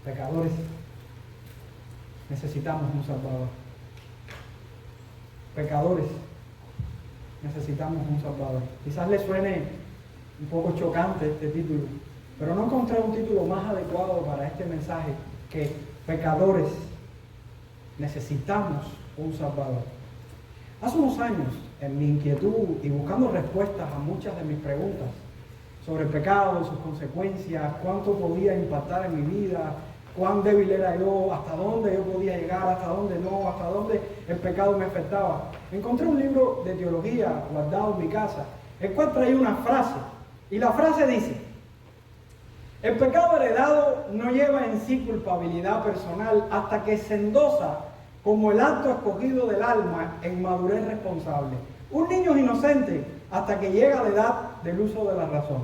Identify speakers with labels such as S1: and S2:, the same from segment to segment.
S1: Pecadores, necesitamos un Salvador. Pecadores, necesitamos un Salvador. Quizás les suene un poco chocante este título, pero no encontré un título más adecuado para este mensaje que pecadores, necesitamos un Salvador. Hace unos años, en mi inquietud y buscando respuestas a muchas de mis preguntas sobre el pecado, sus consecuencias, cuánto podía impactar en mi vida, cuán débil era yo, hasta dónde yo podía llegar, hasta dónde no, hasta dónde el pecado me afectaba, encontré un libro de teología guardado en mi casa, el cual traía una frase, y la frase dice: el pecado heredado no lleva en sí culpabilidad personal hasta que se endosa como el acto escogido del alma en madurez responsable. Un niño es inocente hasta que llega a la edad del uso de la razón.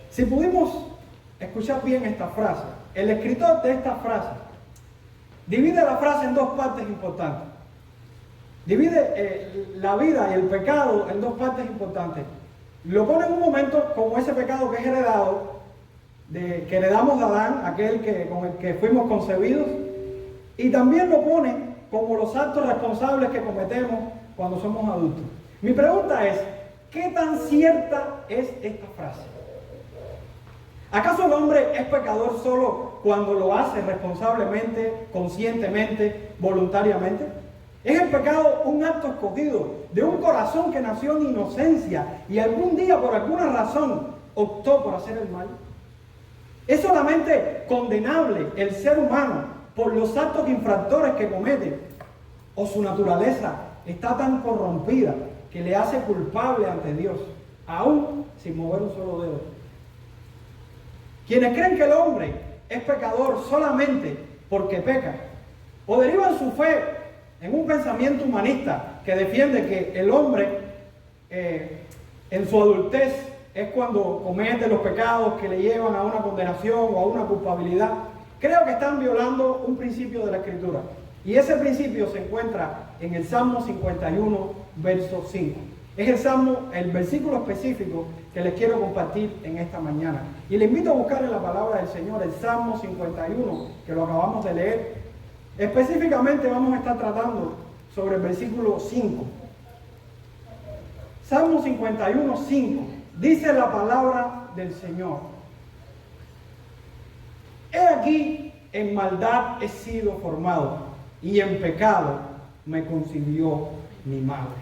S1: Si pudimos escuchar bien esta frase, el escritor de esta frase divide la frase en dos partes importantes. Divide la vida y el pecado en dos partes importantes. Lo pone en un momento como ese pecado que es heredado, que heredamos de Adán, aquel con el que fuimos concebidos, y también lo pone como los actos responsables que cometemos cuando somos adultos. Mi pregunta es, ¿qué tan cierta es esta frase? ¿Acaso el hombre es pecador solo cuando lo hace responsablemente, conscientemente, voluntariamente? ¿Es el pecado un acto escogido de un corazón que nació en inocencia y algún día por alguna razón optó por hacer el mal? ¿Es solamente condenable el ser humano por los actos infractores que comete, o su naturaleza está tan corrompida que le hace culpable ante Dios, aún sin mover un solo dedo? Quienes creen que el hombre es pecador solamente porque peca, o derivan su fe en un pensamiento humanista que defiende que el hombre en su adultez es cuando comete los pecados que le llevan a una condenación o a una culpabilidad, creo que están violando un principio de la Escritura. Y ese principio se encuentra en el Salmo 51, verso 5. Es el versículo específico que les quiero compartir en esta mañana. Y le invito a buscar en la palabra del Señor el Salmo 51, que lo acabamos de leer. Específicamente vamos a estar tratando sobre el versículo 5. Salmo 51, 5. Dice la palabra del Señor: he aquí, en maldad he sido formado, y en pecado me concibió mi madre.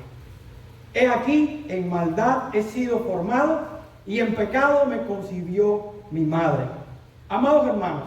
S1: He aquí, en maldad he sido formado, y en pecado me concibió mi madre. Amados hermanos,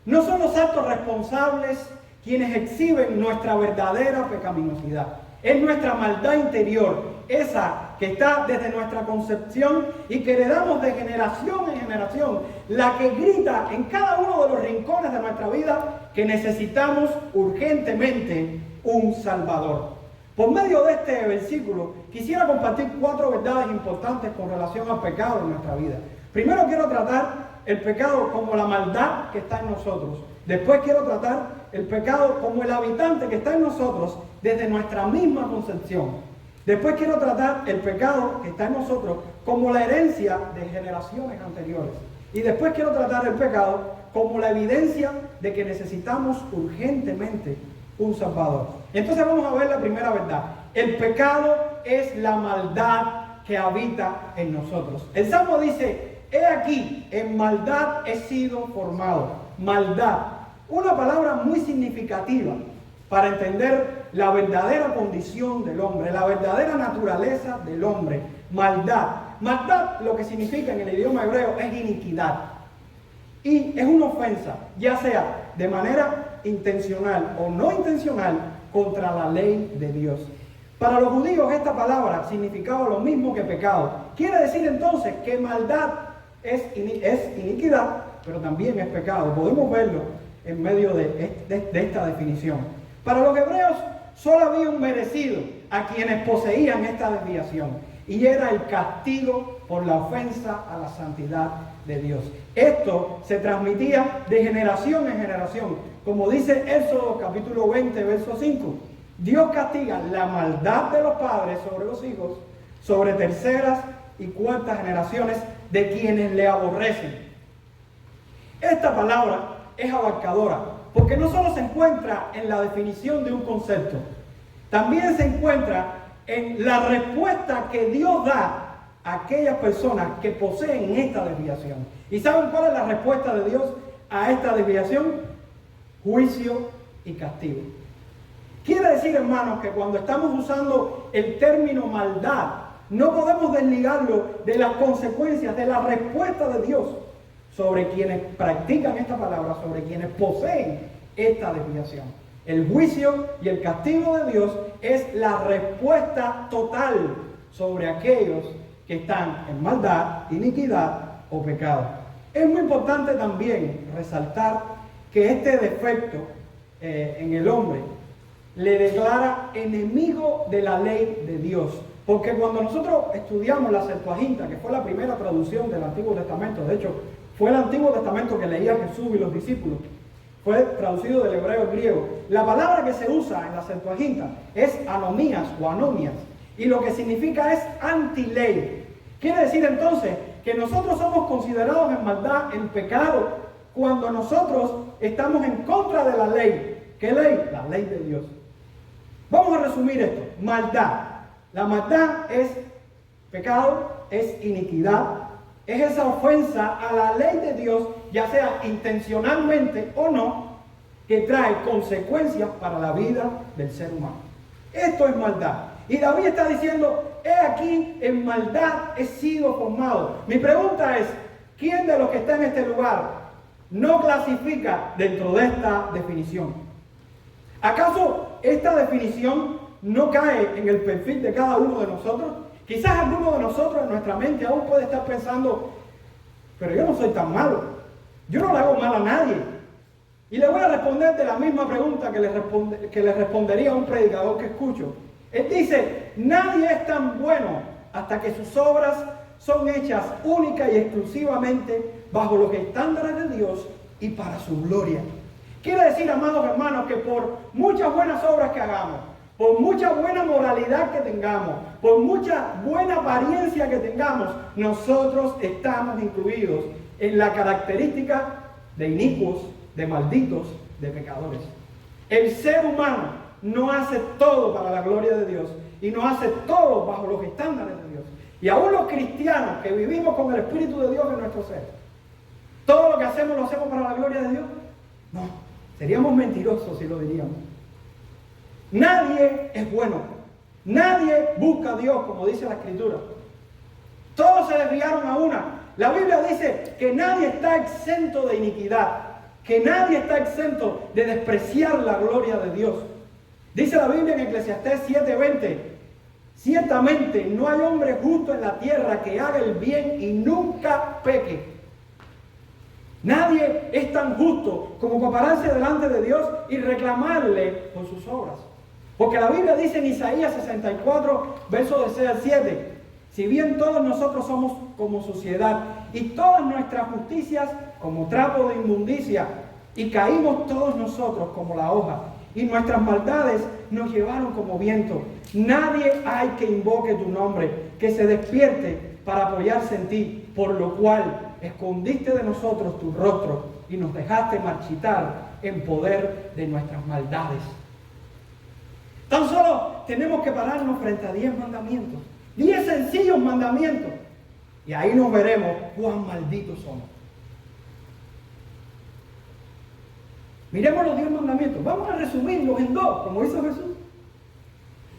S1: no son los actos responsables quienes exhiben nuestra verdadera pecaminosidad. Es nuestra maldad interior, esa que está desde nuestra concepción y que heredamos de generación en generación, la que grita en cada uno de los rincones de nuestra vida que necesitamos urgentemente un Salvador. Por medio de este versículo quisiera compartir 4 verdades importantes con relación al pecado en nuestra vida. Primero quiero tratar el pecado como la maldad que está en nosotros. Después quiero tratar el pecado como el habitante que está en nosotros desde nuestra misma concepción. Después quiero tratar el pecado que está en nosotros como la herencia de generaciones anteriores. Y después quiero tratar el pecado como la evidencia de que necesitamos urgentemente un Salvador. Entonces vamos a ver la primera verdad. El pecado es la maldad que habita en nosotros. El Salmo dice: he aquí, en maldad he sido formado. Maldad, una palabra muy significativa para entender la verdadera condición del hombre, la verdadera naturaleza del hombre. Maldad. Maldad, lo que significa en el idioma hebreo, es iniquidad. Y es una ofensa, ya sea de manera intencional o no intencional, contra la ley de Dios. Para los judíos esta palabra significaba lo mismo que pecado. Quiere decir entonces que maldad es iniquidad, pero también es pecado. Podemos verlo en medio de esta definición. Para los hebreos solo había un merecido a quienes poseían esta desviación, y era el castigo por la ofensa a la santidad de Dios. Esto se transmitía de generación en generación. Como dice Éxodo capítulo 20, verso 5, Dios castiga la maldad de los padres sobre los hijos, sobre terceras y cuartas generaciones de quienes le aborrecen. Esta palabra es abarcadora, porque no solo se encuentra en la definición de un concepto, también se encuentra en la respuesta que Dios da a aquellas personas que poseen esta desviación. ¿Y saben cuál es la respuesta de Dios a esta desviación? Juicio y castigo. Quiere decir, hermanos, que cuando estamos usando el término maldad, no podemos desligarlo de las consecuencias, de la respuesta de Dios sobre quienes practican esta palabra, sobre quienes poseen esta desviación. El juicio y el castigo de Dios es la respuesta total sobre aquellos que están en maldad, iniquidad o pecado. Es muy importante también resaltar que este defecto en el hombre le declara enemigo de la ley de Dios. Porque cuando nosotros estudiamos la Septuaginta, que fue la primera traducción del Antiguo Testamento, de hecho, fue el Antiguo Testamento que leía Jesús y los discípulos, fue traducido del hebreo al griego. La palabra que se usa en la Septuaginta es anomías o anomias, y lo que significa es antiley. Quiere decir entonces que nosotros somos considerados en maldad, en pecado, cuando nosotros estamos en contra de la ley. ¿Qué ley? La ley de Dios. Vamos a resumir esto. Maldad. La maldad es pecado, es iniquidad, es esa ofensa a la ley de Dios, ya sea intencionalmente o no, que trae consecuencias para la vida del ser humano. Esto es maldad. Y David está diciendo, he aquí, en maldad he sido formado. Mi pregunta es, ¿quién de los que está en este lugar no clasifica dentro de esta definición? ¿Acaso esta definición no cae en el perfil de cada uno de nosotros? Quizás alguno de nosotros en nuestra mente aún puede estar pensando, pero yo no soy tan malo, yo no le hago mal a nadie. Y le voy a responder de la misma pregunta que le respondería a un predicador que escucho. Él dice, nadie es tan bueno hasta que sus obras son hechas única y exclusivamente bajo los estándares de Dios y para su gloria. Quiere decir, amados hermanos, que por muchas buenas obras que hagamos, por mucha buena moralidad que tengamos, por mucha buena apariencia que tengamos, nosotros estamos incluidos en la característica de inicuos, de malditos, de pecadores. El ser humano no hace todo para la gloria de Dios y no hace todo bajo los estándares de Dios. Y aún los cristianos que vivimos con el Espíritu de Dios en nuestro ser, ¿todo lo que hacemos lo hacemos para la gloria de Dios? No, seríamos mentirosos si lo diríamos. Nadie es bueno. Nadie busca a Dios, como dice la Escritura. Todos se desviaron a una. La Biblia dice que nadie está exento de iniquidad, que nadie está exento de despreciar la gloria de Dios. Dice la Biblia en Eclesiastés 7:20, ciertamente no hay hombre justo en la tierra que haga el bien y nunca peque. Nadie es tan justo como para pararse delante de Dios y reclamarle por sus obras. Porque la Biblia dice en Isaías 64, versos de 6 al 7, si bien todos nosotros somos como suciedad y todas nuestras justicias como trapo de inmundicia, y caímos todos nosotros como la hoja, y nuestras maldades nos llevaron como viento. Nadie hay que invoque tu nombre, que se despierte para apoyarse en ti, por lo cual escondiste de nosotros tu rostro y nos dejaste marchitar en poder de nuestras maldades. Tan solo tenemos que pararnos frente a 10 mandamientos, 10 sencillos mandamientos, y ahí nos veremos cuán malditos somos. Miremos los 10 mandamientos. Vamos a resumirlos en 2, como hizo Jesús.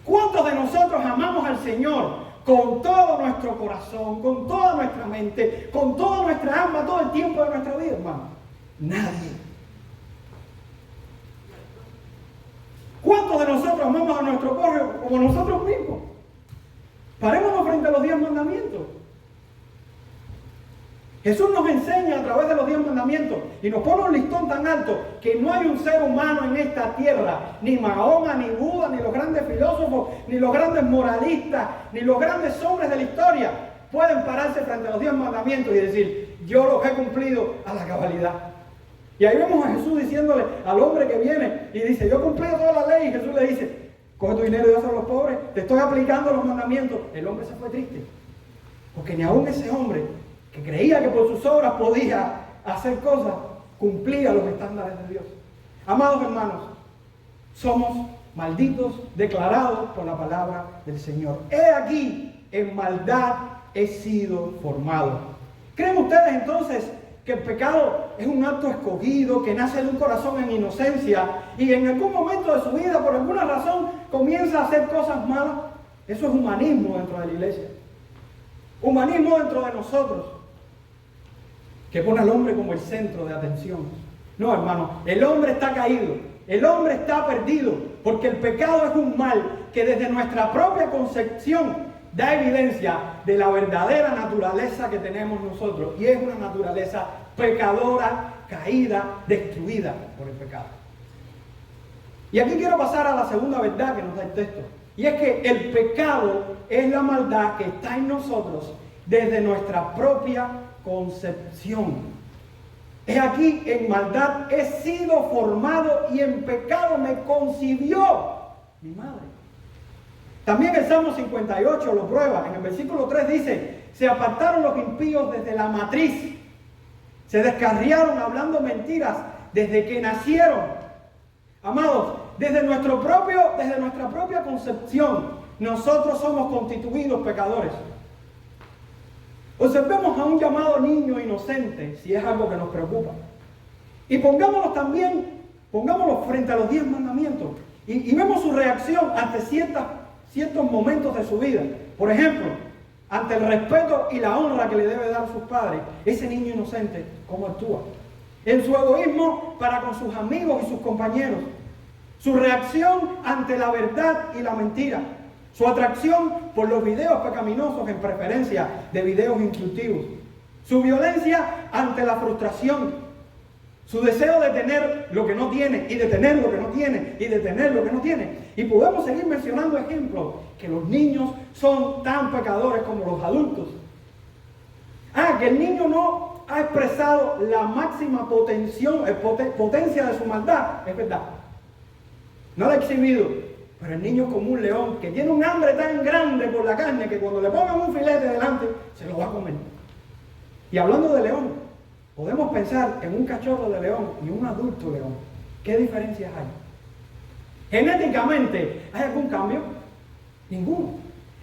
S1: ¿Cuántos de nosotros amamos al Señor con todo nuestro corazón, con toda nuestra mente, con toda nuestra alma, todo el tiempo de nuestra vida, hermano? Nadie. ¿Cuántos de nosotros amamos a nuestro prójimo como nosotros mismos? Parémonos frente a los 10 mandamientos. Jesús nos enseña a través de los 10 mandamientos y nos pone un listón tan alto que no hay un ser humano en esta tierra, ni Mahoma, ni Buda, ni los grandes filósofos, ni los grandes moralistas, ni los grandes hombres de la historia pueden pararse frente a los 10 mandamientos y decir, yo los he cumplido a la cabalidad. Y ahí vemos a Jesús diciéndole al hombre que viene y dice, yo he cumplido toda la ley, y Jesús le dice, coge tu dinero y dáselo a los pobres, te estoy aplicando los mandamientos. El hombre se fue triste, porque ni aún ese hombre que creía que por sus obras podía hacer cosas, cumplía los estándares de Dios. Amados hermanos, somos malditos, declarados por la palabra del Señor. He aquí, en maldad he sido formado. ¿Creen ustedes entonces que el pecado es un acto escogido, que nace de un corazón en inocencia y en algún momento de su vida, por alguna razón, comienza a hacer cosas malas? Eso es humanismo dentro de la iglesia. Humanismo dentro de nosotros, que pone al hombre como el centro de atención. No, hermano, el hombre está caído, el hombre está perdido, porque el pecado es un mal que desde nuestra propia concepción da evidencia de la verdadera naturaleza que tenemos nosotros, y es una naturaleza pecadora, caída, destruida por el pecado. Y aquí quiero pasar a la segunda verdad que nos da el texto, y es que el pecado es la maldad que está en nosotros desde nuestra propia concepción. Es aquí, en maldad he sido formado y en pecado me concibió mi madre. También el Salmo 58 lo prueba. En el versículo 3 dice: se apartaron los impíos desde la matriz, se descarriaron hablando mentiras desde que nacieron. Amados, desde nuestra propia concepción, nosotros somos constituidos pecadores. Observemos a un llamado niño inocente, si es algo que nos preocupa. Y pongámoslo frente a los 10 mandamientos. Y vemos su reacción ante ciertos momentos de su vida. Por ejemplo, ante el respeto y la honra que le debe dar a sus padres. Ese niño inocente, ¿cómo actúa? En su egoísmo para con sus amigos y sus compañeros. Su reacción ante la verdad y la mentira. Su atracción por los videos pecaminosos en preferencia de videos instructivos. Su violencia ante la frustración. Su deseo de tener lo que no tiene, y de tener lo que no tiene, y de tener lo que no tiene. Y podemos seguir mencionando ejemplos, que los niños son tan pecadores como los adultos. Que el niño no ha expresado la máxima potencia de su maldad, es verdad. No la ha exhibido. Pero el niño es como un león que tiene un hambre tan grande por la carne que cuando le pongan un filete delante, se lo va a comer. Y hablando de león, podemos pensar en un cachorro de león y un adulto león. ¿Qué diferencias hay? Genéticamente, ¿hay algún cambio? Ninguno.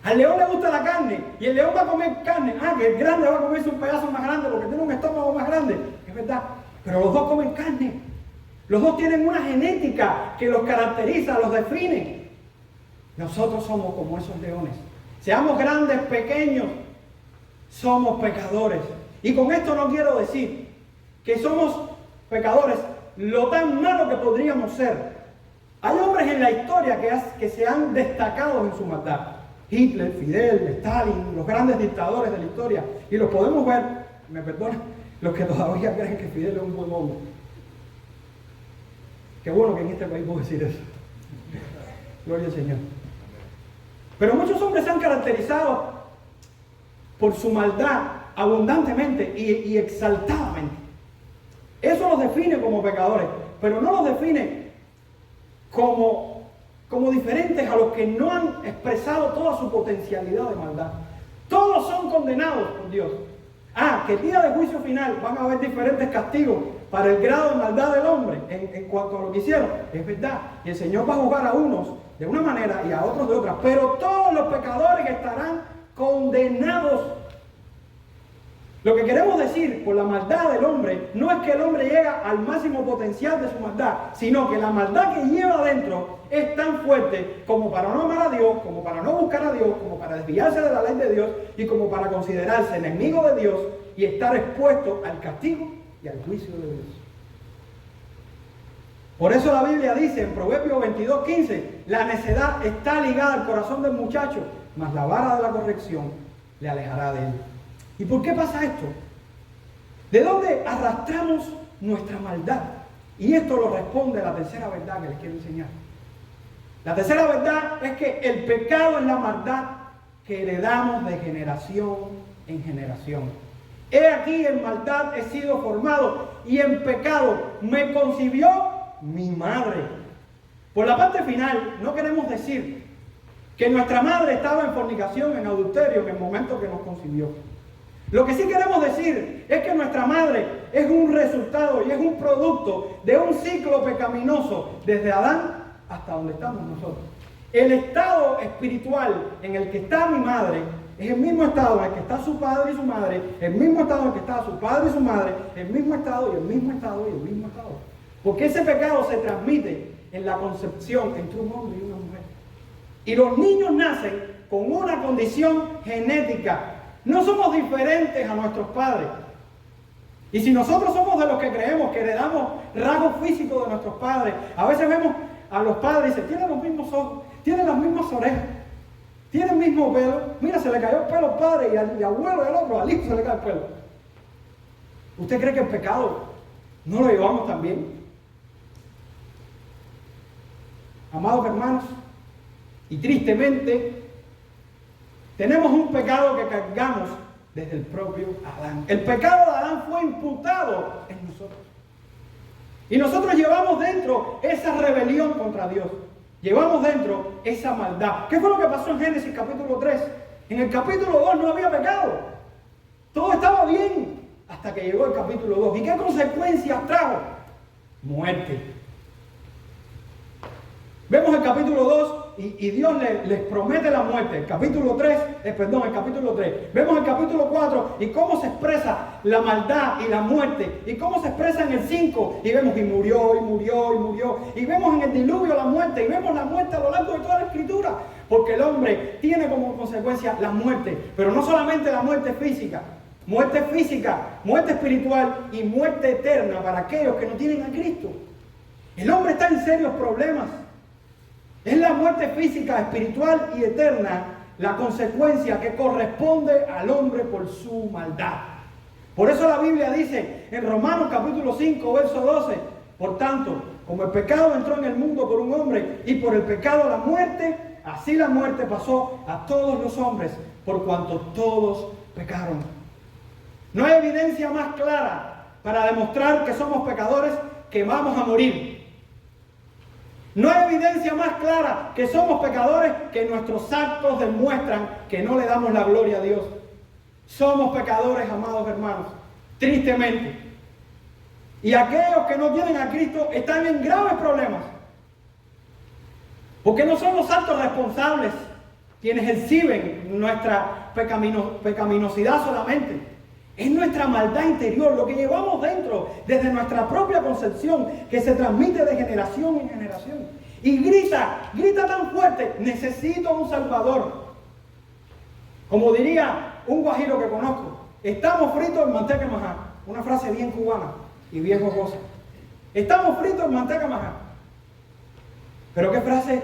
S1: Al león le gusta la carne y el león va a comer carne. Que el grande va a comerse un pedazo más grande porque tiene un estómago más grande. Es verdad. Pero los dos comen carne. Los dos tienen una genética que los caracteriza, los define. Nosotros somos como esos leones. Seamos grandes, pequeños, somos pecadores. Y con esto no quiero decir que somos pecadores lo tan malo que podríamos ser. Hay hombres en la historia que se han destacado en su maldad. Hitler, Fidel, Stalin, los grandes dictadores de la historia. Y los podemos ver, me perdonan, los que todavía creen que Fidel es un buen hombre. Qué bueno que en este país puedo decir eso. Gloria al Señor. Pero muchos hombres se han caracterizado por su maldad abundantemente y exaltadamente. Eso los define como pecadores, pero no los define como diferentes a los que no han expresado toda su potencialidad de maldad. Todos son condenados por Dios. Que el día de juicio final van a haber diferentes castigos para el grado de maldad del hombre en cuanto a lo que hicieron. Es verdad. Y el Señor va a juzgar a unos de una manera y a otros de otra. Pero todos los pecadores estarán condenados. Lo que queremos decir por la maldad del hombre no es que el hombre llega al máximo potencial de su maldad, sino que la maldad que lleva adentro es tan fuerte como para no amar a Dios, como para no buscar a Dios, como para desviarse de la ley de Dios y como para considerarse enemigo de Dios y estar expuesto al castigo y al juicio de Dios. Por eso la Biblia dice en Proverbios 22:15, la necedad está ligada al corazón del muchacho, mas la vara de la corrección le alejará de él. ¿Y por qué pasa esto? ¿De dónde arrastramos nuestra maldad? Y esto lo responde la tercera verdad que les quiero enseñar. La tercera verdad es que el pecado es la maldad que heredamos de generación en generación. He aquí, en maldad he sido formado y en pecado me concibió mi madre. Por la parte final, no queremos decir que nuestra madre estaba en fornicación, en adulterio, en el momento que nos concibió. Lo que sí queremos decir es que nuestra madre es un resultado y es un producto de un ciclo pecaminoso desde Adán hasta donde estamos nosotros. El estado espiritual en el que está mi madre es el mismo estado en el que está su padre y su madre, el mismo estado en el que está su padre y su madre, el mismo estado y el mismo estado y el mismo estado. Porque ese pecado se transmite en la concepción entre un hombre y una mujer. Y los niños nacen con una condición genética. No somos diferentes a nuestros padres. Y si nosotros somos de los que creemos que heredamos rasgos físicos de nuestros padres, a veces vemos a los padres y dicen, tienen los mismos ojos, tienen las mismas orejas, tienen el mismo pelo. Mira, se le cayó el pelo al padre y al abuelo y al otro, al hijo se le cae el pelo. ¿Usted cree que el pecado no lo llevamos también? Amados hermanos, y tristemente, tenemos un pecado que cargamos desde el propio Adán. El pecado de Adán fue imputado en nosotros. Y nosotros llevamos dentro esa rebelión contra Dios. Llevamos dentro esa maldad. ¿Qué fue lo que pasó en Génesis capítulo 3? En el capítulo 2 no había pecado. Todo estaba bien hasta que llegó el capítulo 2. ¿Y qué consecuencias trajo? Muerte. Vemos el capítulo 2 y Dios les promete la muerte. El capítulo 3. Vemos el capítulo 4 y cómo se expresa la maldad y la muerte. Y cómo se expresa en el 5. Y vemos y murió, y murió, y murió. Y vemos en el diluvio la muerte. Y vemos la muerte a lo largo de toda la Escritura. Porque el hombre tiene como consecuencia la muerte. Pero no solamente la muerte física. Muerte física, muerte espiritual y muerte eterna para aquellos que no tienen a Cristo. El hombre está en serios problemas. Es la muerte física, espiritual y eterna la consecuencia que corresponde al hombre por su maldad. Por eso la Biblia dice en Romanos capítulo 5, verso 12, por tanto, como el pecado entró en el mundo por un hombre y por el pecado la muerte, así la muerte pasó a todos los hombres por cuanto todos pecaron. No hay evidencia más clara para demostrar que somos pecadores que vamos a morir. No hay evidencia más clara que somos pecadores que nuestros actos demuestran que no le damos la gloria a Dios. Somos pecadores, amados hermanos, tristemente. Y aquellos que no tienen a Cristo están en graves problemas. Porque no son los actos responsables quienes exhiben nuestra pecaminosidad solamente. Es nuestra maldad interior, lo que llevamos dentro desde nuestra propia concepción, que se transmite de generación en generación. Y grita tan fuerte, necesito un Salvador. Como diría un guajiro que conozco, estamos fritos en manteca majá. Una frase bien cubana y bien jocosa. Estamos fritos en manteca majá. Pero qué frase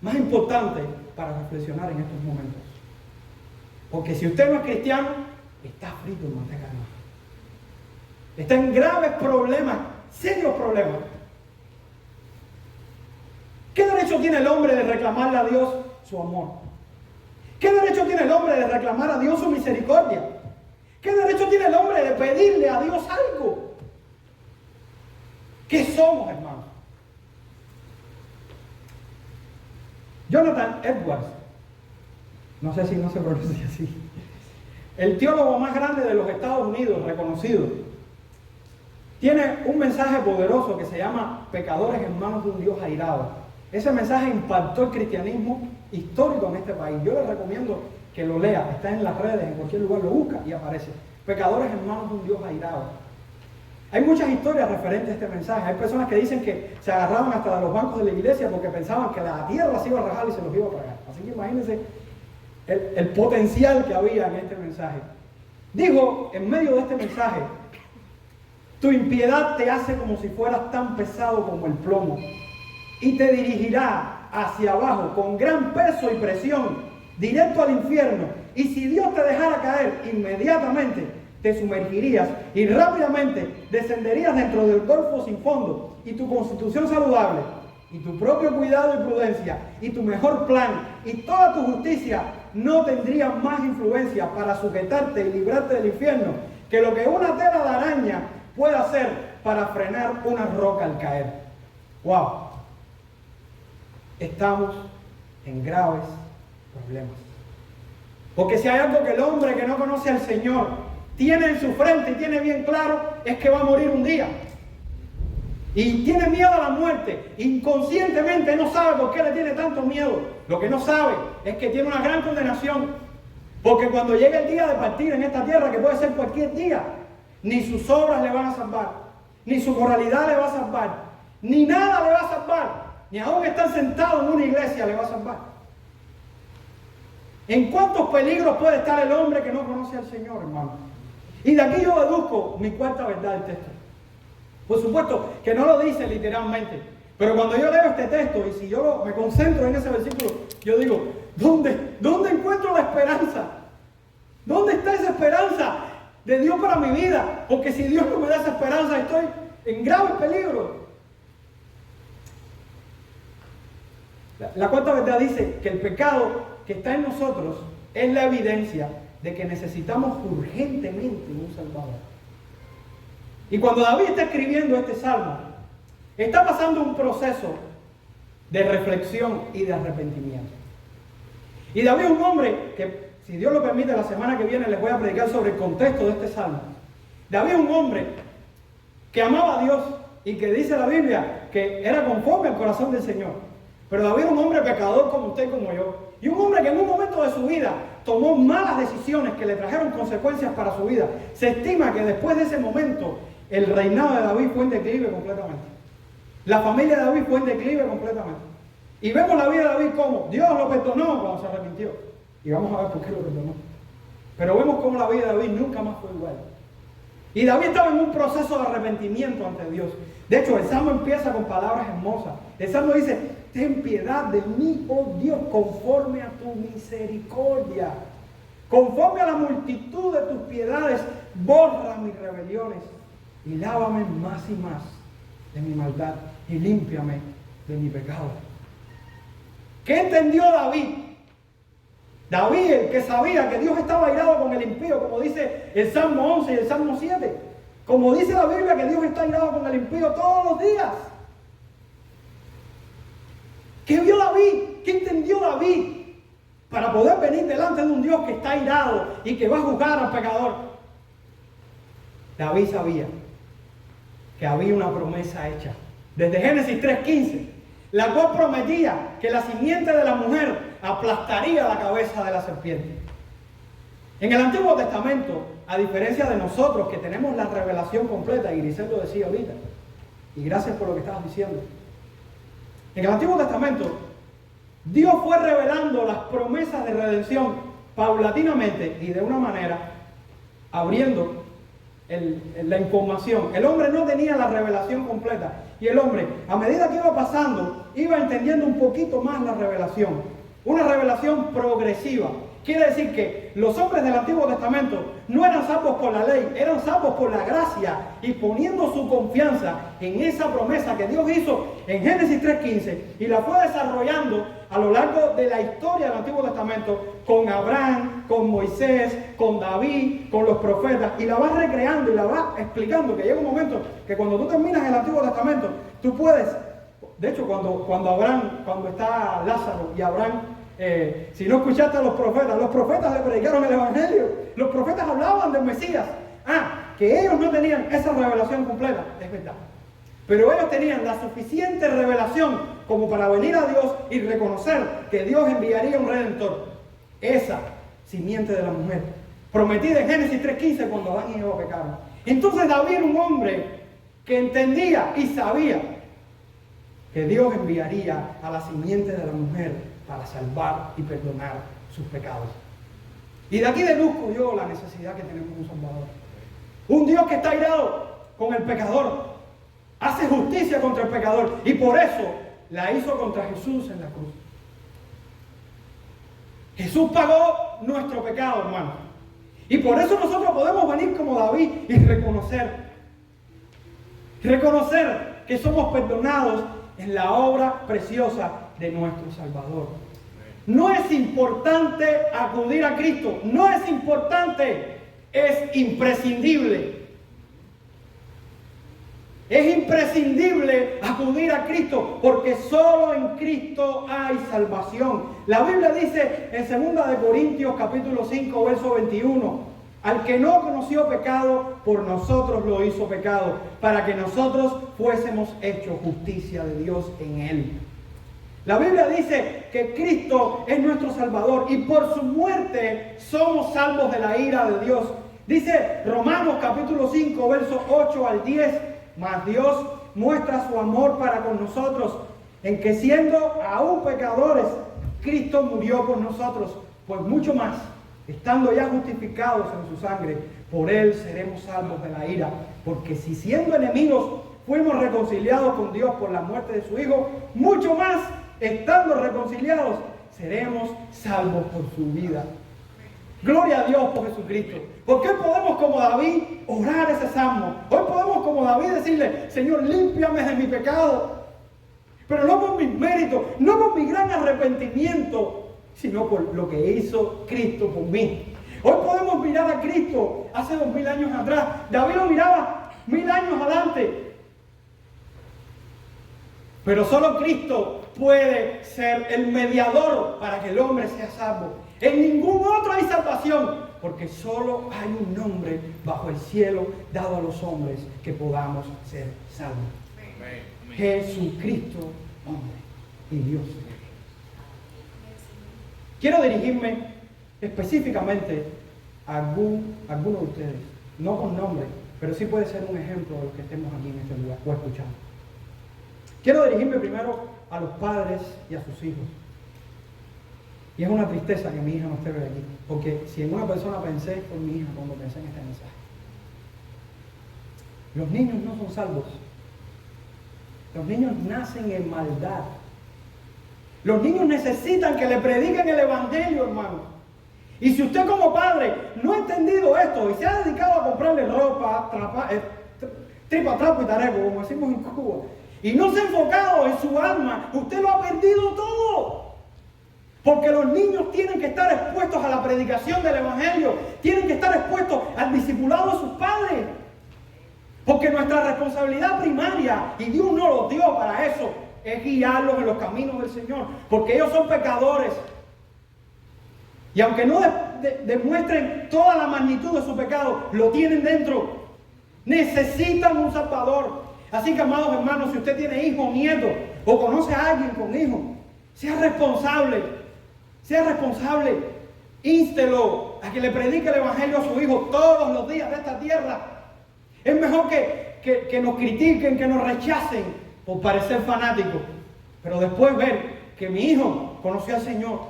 S1: más importante para reflexionar en estos momentos. Porque si usted no es cristiano, está frito en manteca de maja. Está en graves problemas, serios problemas. ¿Qué derecho tiene el hombre de reclamarle a Dios su amor? ¿Qué derecho tiene el hombre de reclamar a Dios su misericordia? ¿Qué derecho tiene el hombre de pedirle a Dios algo? ¿Qué somos, hermanos? Jonathan Edwards, no sé si no se pronuncia así, el teólogo más grande de los Estados Unidos, reconocido, tiene un mensaje poderoso que se llama Pecadores en manos de un Dios airado. Ese mensaje impactó el cristianismo histórico en este país. Yo les recomiendo que lo lea, está en las redes, en cualquier lugar lo busca y aparece. Pecadores en manos de un Dios airado. Hay muchas historias referentes a este mensaje. Hay personas que dicen que se agarraban hasta de los bancos de la iglesia porque pensaban que la tierra se iba a rajar y se los iba a tragar. Así que imagínense el potencial que había en este mensaje. Dijo en medio de este mensaje: tu impiedad te hace como si fueras tan pesado como el plomo y te dirigirá hacia abajo con gran peso y presión, directo al infierno. Y si Dios te dejara caer, inmediatamente te sumergirías y rápidamente descenderías dentro del golfo sin fondo. Y tu constitución saludable, y tu propio cuidado y prudencia, y tu mejor plan, y toda tu justicia no tendrían más influencia para sujetarte y librarte del infierno que lo que una tela de araña puede hacer para frenar una roca al caer. ¡Wow! Estamos en graves problemas. Porque si hay algo que el hombre que no conoce al Señor tiene en su frente y tiene bien claro es que va a morir un día. Y tiene miedo a la muerte. Inconscientemente no sabe por qué le tiene tanto miedo. Lo que no sabe es que tiene una gran condenación. Porque cuando llegue el día de partir en esta tierra, que puede ser cualquier día, ni sus obras le van a salvar, ni su moralidad le va a salvar, ni nada le va a salvar, ni aún estar sentado en una iglesia le va a salvar. ¿En cuántos peligros puede estar el hombre que no conoce al Señor, hermano? Y de aquí yo deduzco mi cuarta verdad del texto. Por supuesto que no lo dice literalmente, pero cuando yo leo este texto y si yo me concentro en ese versículo, yo digo, ¿dónde encuentro la esperanza? ¿Dónde está esa esperanza de Dios para mi vida? Porque si Dios no me da esa esperanza, estoy en grave peligro. La cuarta verdad dice que el pecado que está en nosotros es la evidencia de que necesitamos urgentemente un Salvador. Y cuando David está escribiendo este salmo, está pasando un proceso de reflexión y de arrepentimiento. Y David es un hombre que, si Dios lo permite, la semana que viene les voy a predicar sobre el contexto de este salmo. David es un hombre que amaba a Dios y que dice la Biblia que era conforme al corazón del Señor. Pero David es un hombre pecador como usted y como yo. Y un hombre que en un momento de su vida tomó malas decisiones que le trajeron consecuencias para su vida. Se estima que después de ese momento el reinado de David fue en declive completamente. La familia de David fue en declive completamente. Y vemos la vida de David como Dios lo perdonó cuando se arrepintió. Y vamos a ver por qué lo perdonó. Pero vemos como la vida de David nunca más fue igual. Y David estaba en un proceso de arrepentimiento ante Dios. De hecho, el salmo empieza con palabras hermosas. El salmo dice, ten piedad de mí, oh Dios, conforme a tu misericordia. Conforme a la multitud de tus piedades, borra mis rebeliones y lávame más y más de mi maldad y límpiame de mi pecado. ¿Qué entendió David? David, el que sabía que Dios estaba airado con el impío, como dice el Salmo 11 y el Salmo 7. Como dice la Biblia que Dios está airado con el impío todos los días. ¿Qué vio David? ¿Qué entendió David? Para poder venir delante de un Dios que está airado y que va a juzgar al pecador. David sabía que había una promesa hecha. Desde Génesis 3:15, la cual prometía que la simiente de la mujer aplastaría la cabeza de la serpiente. En el Antiguo Testamento, a diferencia de nosotros que tenemos la revelación completa, y Grisel lo decía ahorita, y gracias por lo que estabas diciendo. En el Antiguo Testamento, Dios fue revelando las promesas de redención paulatinamente y de una manera abriendo la información. El hombre no tenía la revelación completa y el hombre, a medida que iba pasando, iba entendiendo un poquito más la revelación. Una revelación progresiva. Quiere decir que los hombres del Antiguo Testamento no eran salvos por la ley, eran salvos por la gracia y poniendo su confianza en esa promesa que Dios hizo en Génesis 3:15 y la fue desarrollando a lo largo de la historia del Antiguo Testamento con Abraham, con Moisés, con David, con los profetas y la va recreando y la va explicando que llega un momento que cuando tú terminas el Antiguo Testamento tú puedes, de hecho cuando está Lázaro y Abraham, si no escuchaste a los profetas le predicaron el Evangelio, los profetas hablaban del Mesías. Que ellos no tenían esa revelación completa, es verdad, pero ellos tenían la suficiente revelación como para venir a Dios y reconocer que Dios enviaría un redentor, esa simiente de la mujer prometida en Génesis 3:15 cuando Adán y Eva pecaron. Entonces David era un hombre que entendía y sabía que Dios enviaría a la simiente de la mujer para salvar y perdonar sus pecados. Y de aquí deduzco yo la necesidad que tenemos de un Salvador. Un Dios que está airado con el pecador, hace justicia contra el pecador y por eso la hizo contra Jesús en la cruz. Jesús pagó nuestro pecado, hermano. Y por eso nosotros podemos venir como David y reconocer que somos perdonados en la obra preciosa de nuestro Salvador. No es importante acudir a Cristo, no es importante, es imprescindible. Es imprescindible acudir a Cristo porque solo en Cristo hay salvación. La Biblia dice en 2 Corintios capítulo 5 verso 21, Al que no conoció pecado, por nosotros lo hizo pecado, para que nosotros fuésemos hechos justicia de Dios en él. La Biblia dice que Cristo es nuestro Salvador y por su muerte somos salvos de la ira de Dios. Dice Romanos capítulo 5, versos 8 al 10, mas Dios muestra su amor para con nosotros, en que siendo aún pecadores, Cristo murió por nosotros, pues mucho más, estando ya justificados en su sangre, por él seremos salvos de la ira. Porque si siendo enemigos fuimos reconciliados con Dios por la muerte de su Hijo, mucho más, estando reconciliados, seremos salvos por su vida. Gloria a Dios por Jesucristo. ¿Por qué podemos como David orar ese salmo? Hoy podemos como David decirle, Señor, límpiame de mi pecado. Pero no por mis méritos, no por mi gran arrepentimiento, sino por lo que hizo Cristo por mí. Hoy podemos mirar a Cristo hace 2000 años atrás. David lo miraba 1000 años adelante. Pero solo Cristo puede ser el mediador para que el hombre sea salvo. En ningún otro hay salvación, porque solo hay un nombre bajo el cielo dado a los hombres que podamos ser salvos. Jesucristo, hombre y Dios. Quiero dirigirme específicamente a alguno de ustedes, no con nombre, pero sí puede ser un ejemplo de los que estemos aquí en este lugar o escuchando. Quiero dirigirme primero a los padres y a sus hijos. Y es una tristeza que mi hija no esté aquí, porque si en una persona pensé, fue mi hija cuando pensé en este mensaje. Los niños no son salvos. Los niños nacen en maldad. Los niños necesitan que le prediquen el evangelio, hermano. Y si usted como padre no ha entendido esto y se ha dedicado a comprarle ropa, tripa, trapo y tareco, como decimos en Cuba, y no se ha enfocado en su alma, usted lo ha perdido todo. Porque los niños tienen que estar expuestos a la predicación del evangelio, tienen que estar expuestos al discipulado de sus padres. Porque nuestra responsabilidad primaria, y Dios nos lo dio para eso, es guiarlos en los caminos del Señor. Porque ellos son pecadores. Y aunque no demuestren toda la magnitud de su pecado, lo tienen dentro. Necesitan un Salvador. Así que, amados hermanos, si usted tiene hijos o nietos, o conoce a alguien con hijos, sea responsable. Sea responsable.Ínstelo a que le predique el evangelio a su hijo todos los días de esta tierra. Es mejor que nos critiquen, que nos rechacen por parecer fanáticos, pero después ver que mi hijo conoció al Señor.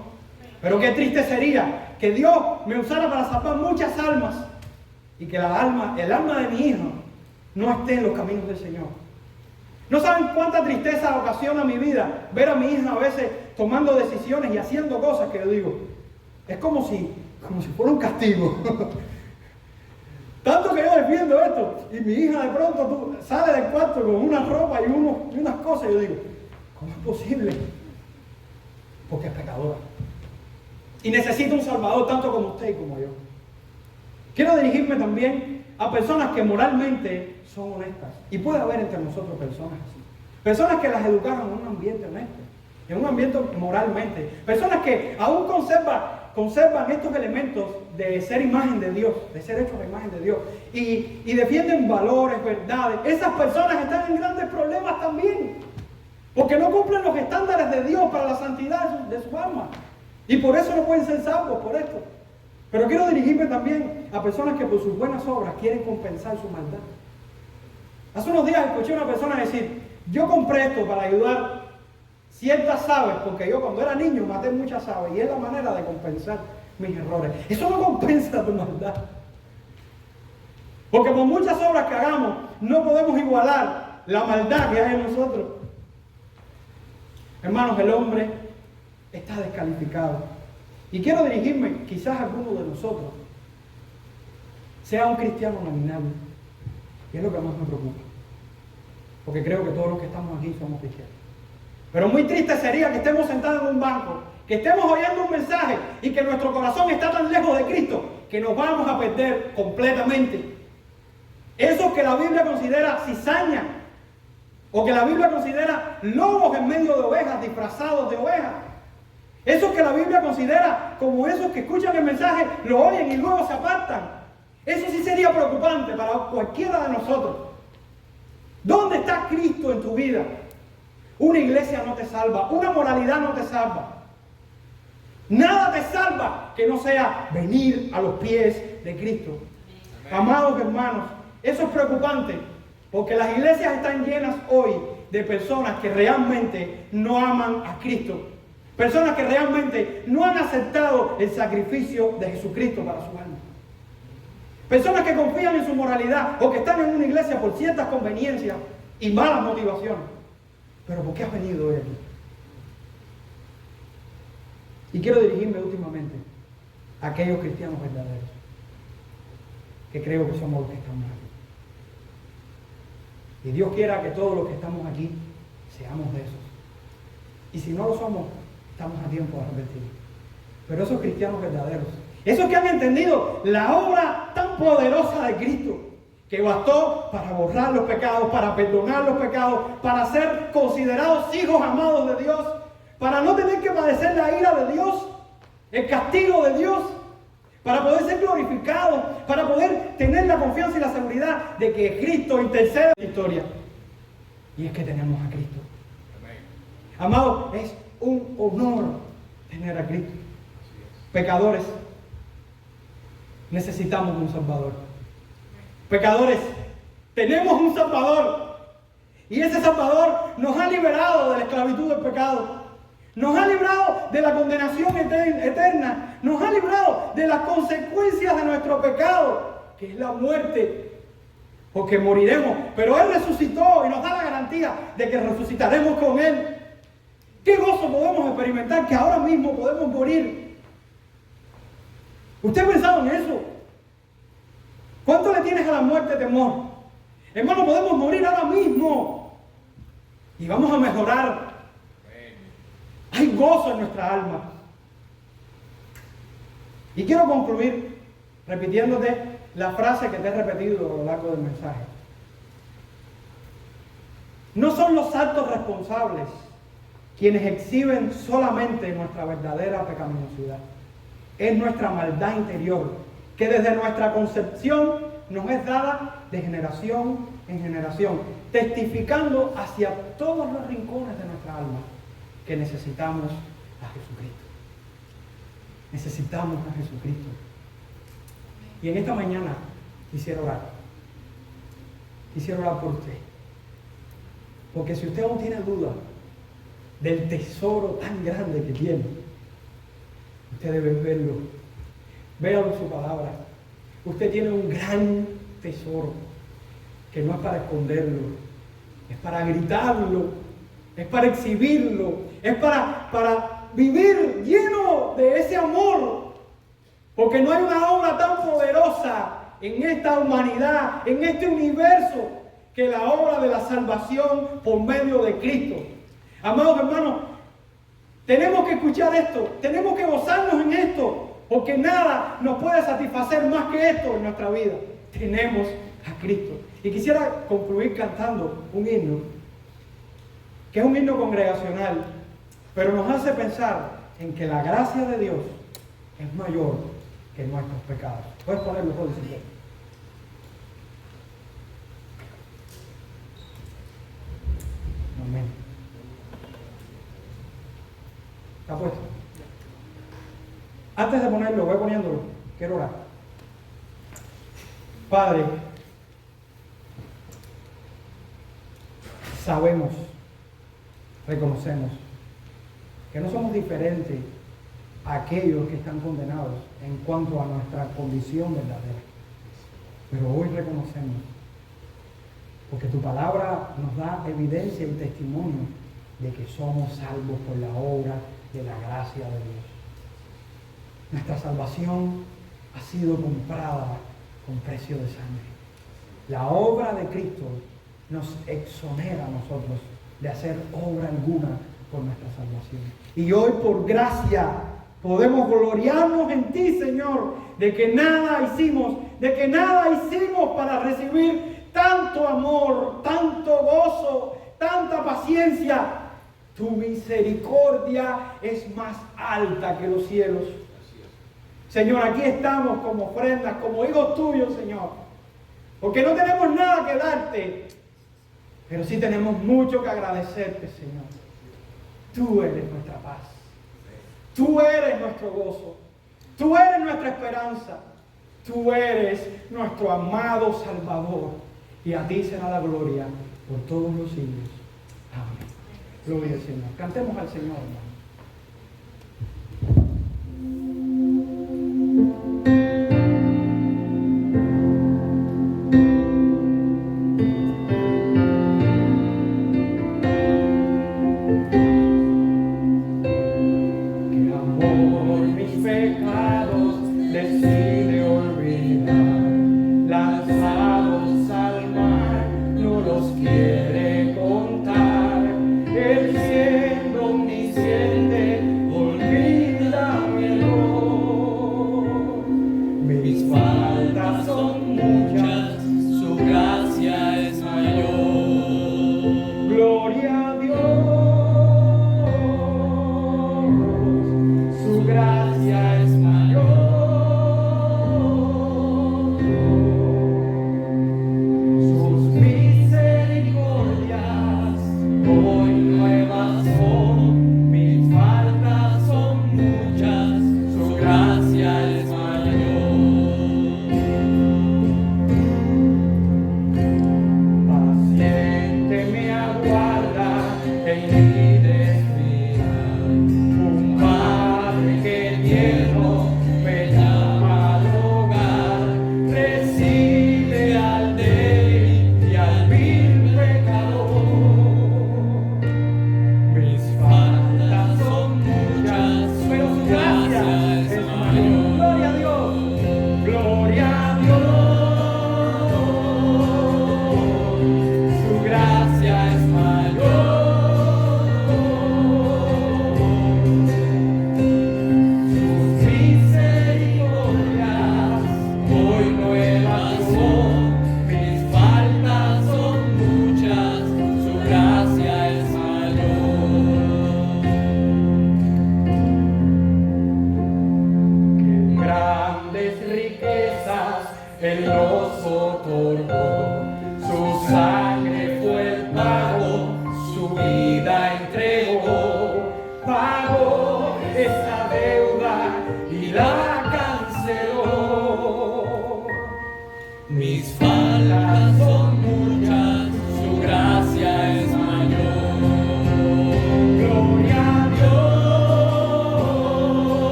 S1: Pero qué triste sería que Dios me usara para salvar muchas almas y que el alma de mi hijo no esté en los caminos del Señor. No saben cuánta tristeza ocasiona mi vida ver a mi hija a veces tomando decisiones y haciendo cosas que yo digo, es como si fuera un castigo. Tanto que yo defiendo esto, y mi hija de pronto sale del cuarto con una ropa y unas cosas, y yo digo, ¿cómo es posible? Porque es pecadora. Y necesita un Salvador tanto como usted y como yo. Quiero dirigirme también a personas que moralmente son honestas. Y puede haber entre nosotros personas así. Personas que las educaron en un ambiente honesto, en un ambiente moralmente. Personas que aún conservan estos elementos de ser imagen de Dios, de ser hechos a imagen de Dios. Y defienden valores, verdades. Esas personas están en grandes problemas también. Porque no cumplen los estándares de Dios para la santidad de su alma. Y por eso no pueden ser salvos por esto. Pero quiero dirigirme también a personas que por sus buenas obras quieren compensar su maldad. Hace unos días escuché a una persona decir, yo compré esto para ayudar ciertas aves, porque yo cuando era niño maté muchas aves y es la manera de compensar mis errores. Eso no compensa tu maldad. Porque por muchas obras que hagamos no podemos igualar la maldad que hay en nosotros. Hermanos, el hombre está descalificado. Y quiero dirigirme, quizás alguno de nosotros sea un cristiano nominal. Y es lo que más me preocupa. Porque creo que todos los que estamos aquí somos cristianos. Pero muy triste sería que estemos sentados en un banco, que estemos oyendo un mensaje y que nuestro corazón está tan lejos de Cristo que nos vamos a perder completamente. Eso que la Biblia considera cizaña, o que la Biblia considera lobos en medio de ovejas, disfrazados de ovejas. Eso que la Biblia considera como esos que escuchan el mensaje, lo oyen y luego se apartan. Eso sí sería preocupante para cualquiera de nosotros. ¿Dónde está Cristo en tu vida? Una iglesia no te salva, una moralidad no te salva. Nada te salva que no sea venir a los pies de Cristo. Amados hermanos, eso es preocupante, porque las iglesias están llenas hoy de personas que realmente no aman a Cristo. Personas que realmente no han aceptado el sacrificio de Jesucristo para su alma. Personas que confían en su moralidad o que están en una iglesia por ciertas conveniencias y malas motivaciones. Pero ¿por qué has venido hoy aquí? Y quiero dirigirme últimamente a aquellos cristianos verdaderos, que creo que somos los que estamos aquí. Y Dios quiera que todos los que estamos aquí seamos de esos. Y si no lo somos, estamos a tiempo de arrepentirnos. Pero esos cristianos verdaderos, esos que han entendido la obra tan poderosa de Cristo, que bastó para borrar los pecados, para perdonar los pecados, para ser considerados hijos amados de Dios, para no tener que padecer la ira de Dios, el castigo de Dios, para poder ser glorificados, para poder tener la confianza y la seguridad de que Cristo intercede en la historia. Y es que tenemos a Cristo. Amados, es un honor tener a Cristo. Pecadores, necesitamos un Salvador. Pecadores, tenemos un Salvador. Y ese Salvador nos ha liberado de la esclavitud del pecado. Nos ha librado de la condenación eterna. Nos ha librado de las consecuencias de nuestro pecado, que es la muerte. Porque moriremos. Pero Él resucitó y nos da la garantía de que resucitaremos con Él. ¿Qué gozo podemos experimentar que ahora mismo podemos morir? ¿Usted ha pensado en eso? ¿Cuánto le tienes a la muerte temor? Hermano, podemos morir ahora mismo. Y vamos a mejorar. Hay gozo en nuestra alma. Y quiero concluir repitiéndote la frase que te he repetido a lo largo del mensaje. No son los actos responsables quienes exhiben solamente nuestra verdadera pecaminosidad. Es nuestra maldad interior, que desde nuestra concepción nos es dada de generación en generación, testificando hacia todos los rincones de nuestra alma que necesitamos a Jesucristo. Necesitamos a Jesucristo. Y en esta mañana quisiera orar. Quisiera orar por usted. Porque si usted no tiene duda del tesoro tan grande que tiene, usted debe verlo. Véalo en su palabra. Usted tiene un gran tesoro que no es para esconderlo, es para gritarlo, es para exhibirlo, es para vivir lleno de ese amor. Porque no hay una obra tan poderosa en esta humanidad, en este universo, que la obra de la salvación por medio de Cristo. Amados hermanos, tenemos que escuchar esto, tenemos que gozarnos en esto, porque nada nos puede satisfacer más que esto en nuestra vida. Tenemos a Cristo. Y quisiera concluir cantando un himno, que es un himno congregacional, pero nos hace pensar en que la gracia de Dios es mayor que nuestros pecados. ¿Puedes ponerlo, Rodri? Amén. ¿Está puesto? Antes de ponerlo, voy poniéndolo, quiero orar. Padre, sabemos, reconocemos que no somos diferentes a aquellos que están condenados en cuanto a nuestra condición verdadera. Pero hoy reconocemos, porque tu palabra nos da evidencia y testimonio de que somos salvos por la obra de la gracia de Dios. Nuestra salvación ha sido comprada con precio de sangre. La obra de Cristo nos exonera a nosotros de hacer obra alguna por nuestra salvación. Y hoy, por gracia, podemos gloriarnos en ti, Señor, de que nada hicimos para recibir tanto amor, tanto gozo, tanta paciencia. Tu misericordia es más alta que los cielos. Señor, aquí estamos como ofrendas, como hijos tuyos, Señor. Porque no tenemos nada que darte, pero sí tenemos mucho que agradecerte, Señor. Tú eres nuestra paz. Tú eres nuestro gozo. Tú eres nuestra esperanza. Tú eres nuestro amado Salvador. Y a ti será la gloria por todos los siglos. Amén. Gloria al Señor. Cantemos al Señor, hermano.